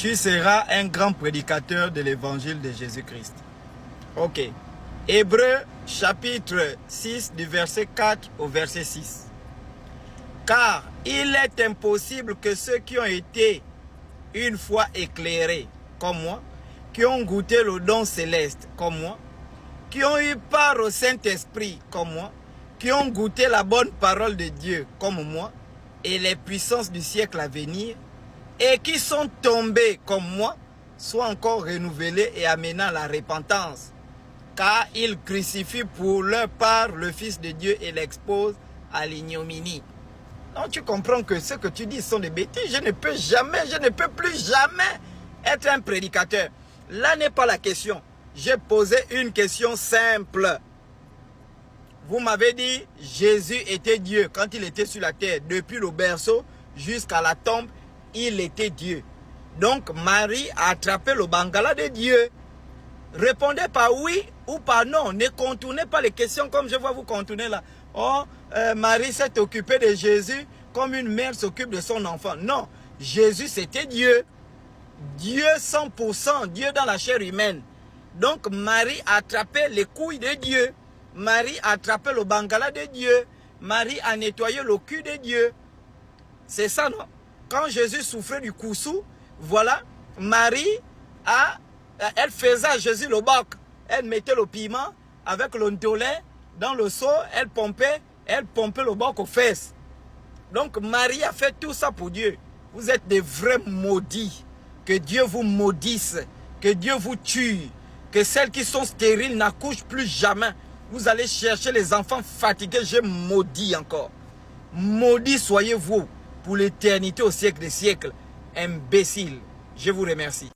tu seras un grand prédicateur de l'évangile de Jésus-Christ. Ok. Hébreux chapitre 6 du verset 4 au verset 6. Car il est impossible que ceux qui ont été une fois éclairés comme moi, qui ont goûté le don céleste comme moi, qui ont eu part au Saint-Esprit comme moi, qui ont goûté la bonne parole de Dieu comme moi, et les puissances du siècle à venir, et qui sont tombés comme moi, soient encore renouvelés et amenés à la repentance. Car ils crucifient pour leur part le Fils de Dieu et l'exposent à l'ignominie. Donc tu comprends que ce que tu dis sont des bêtises. Je ne peux plus jamais être un prédicateur. Là n'est pas la question. J'ai posé une question simple. Vous m'avez dit, Jésus était Dieu quand il était sur la terre. Depuis le berceau jusqu'à la tombe, il était Dieu. Donc Marie a attrapé le bangala de Dieu. Répondez par oui ou par non. Ne contournez pas les questions comme je vois vous contourner là. Oh, Marie s'est occupée de Jésus comme une mère s'occupe de son enfant. Non, Jésus c'était Dieu. Dieu 100%, Dieu dans la chair humaine. Donc Marie a attrapé les couilles de Dieu. Marie a attrapé le bangala de Dieu. Marie a nettoyé le cul de Dieu. C'est ça, non? Quand Jésus souffrait du coussou, voilà, Marie elle faisait à Jésus le bac. Elle mettait le piment avec le ndolé dans le seau, elle pompait le bac aux fesses. Donc Marie a fait tout ça pour Dieu. Vous êtes des vrais maudits. Que Dieu vous maudisse, que Dieu vous tue, que celles qui sont stériles n'accouchent plus jamais. Vous allez chercher les enfants fatigués, j'ai maudit encore. Maudit soyez-vous pour l'éternité au siècle des siècles. Imbécile, je vous remercie.